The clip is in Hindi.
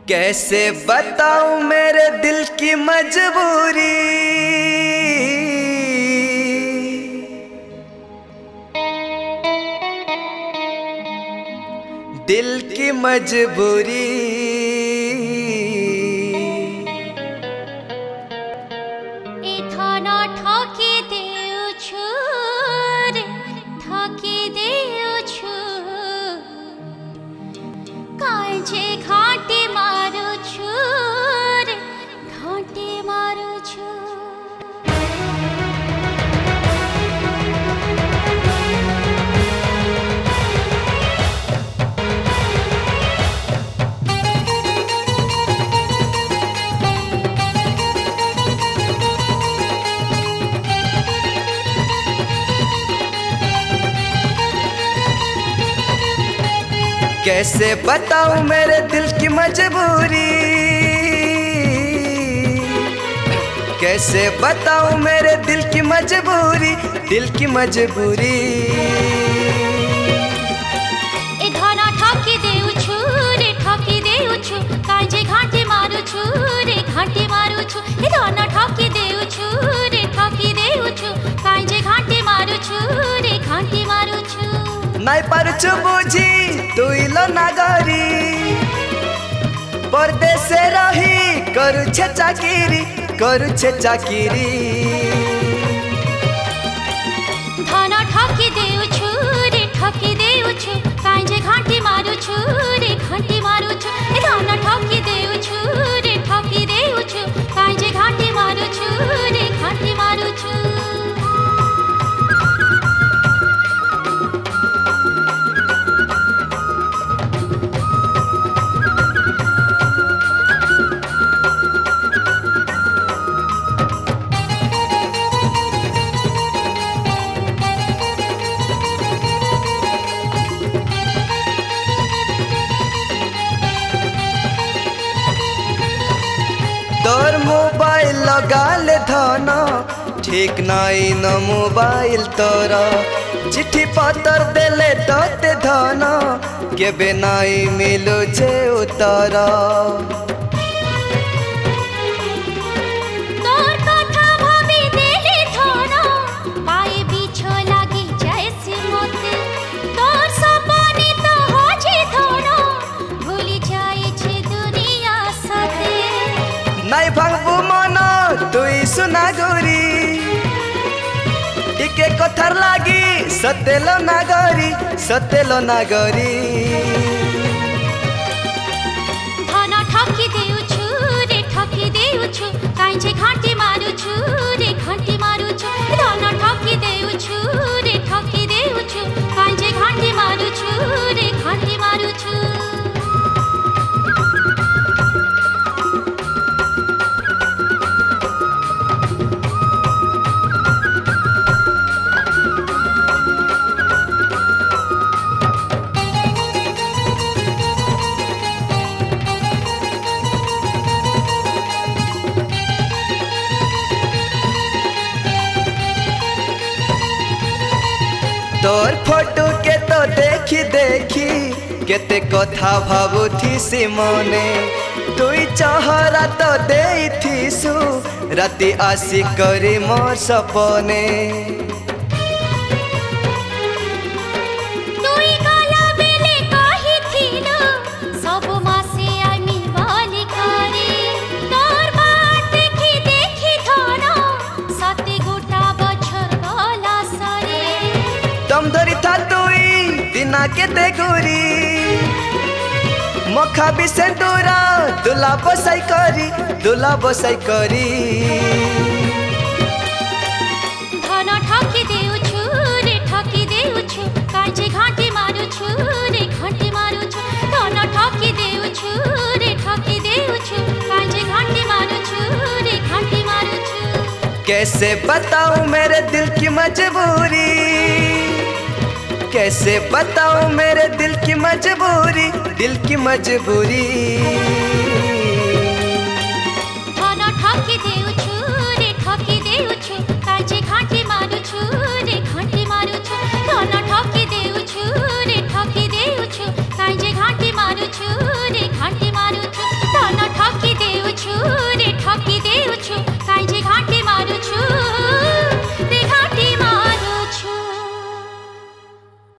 कैसे बताऊं मेरे दिल की मजबूरी, दिल की मजबूरी। इथाना ठाकी देउ छु रे, ठाकी देउ छु, कांजे घाटे मारू छु रे, घाटे मारू छु। कैसे बताऊं मेरे दिल की मजबूरी, कैसे बताऊं मेरे दिल की मजबूरी, दिल की मजबूरी। इथाना ठाकी देउ छु रे, ठाकी देउ छु, कांजे घाटे मारू छु रे, घाटे मारू छु। इथाना ठाकी देउ छु रे, ठाकी देउ छु, कांजे घाटे मारू छु रे, घाटे मारू छु। नाई पारुछु बुझी तुइलो नागरी, परदेसे रही करुछे चाकिरी, करुछे चाकिरी। धाना ठाकी देउ छु रे, ठाकी देउ छु, कांजे घाटे मारू छु रे, घाटे मारू छु। धाना ठाकी देउ छु रे, ठाकी देउ छु, कांजे घाटे मारू छु रे, घाटे मारू छु। तोर मोबाइल लगाल धन, ठीक नाई न मोबाइल तोरा। चिट्ठी पतर देले तोते धन, केबे नाई मिलो जे उतारा। तोर कथा भाबी देले धन, पाए बिछो लागि जैसे मते। तोर सपने तो होजे धन, भूली जाए छे दुनिया साथे। नाई भांगबू मन तुई सुना गोरी, टिके कथार लागी सतेलो नागरी, सतेलो नागरी। धाना ठाकी देउ छु रे, ठाकी देउ छु, कांजे घाटे मारू छु रे, घाटे मारू छु। धाना ठाकी देउ छु रे, ठाकी देउ छु, कांजे घाटे मारू छु रे, घाटे मारू छु। तोर फोटो के तो देखी देखी केते कथा भाबुथी सी मने। तुई चहरा तो देइथिसु राति आसी करी मोर सपने। तुई गला बेले कहिथिलो, सब मासे आमी बाली करे। तोर बाट देखी देखी धन, सते गोटा बछर गला सरे। दम धरी था तुई दिना के ते गोरी, मखा भी सेंदूरा दुला बसाई करी, दुला बसाई करी। धाना ठाकी देउ छु रे, ठाकी देउ छु, कांजे घाटे मारू छु रे, घाटे मारू छु। धाना ठाकी देउ छु रे, ठाकी देउ छु, कांजे घाटे मारू छु रे, घाटे मारू छु। कैसे बताऊं मेरे दिल की मजबूरी, कैसे बताऊं मेरे दिल की मजबूरी, दिल की मजबूरी।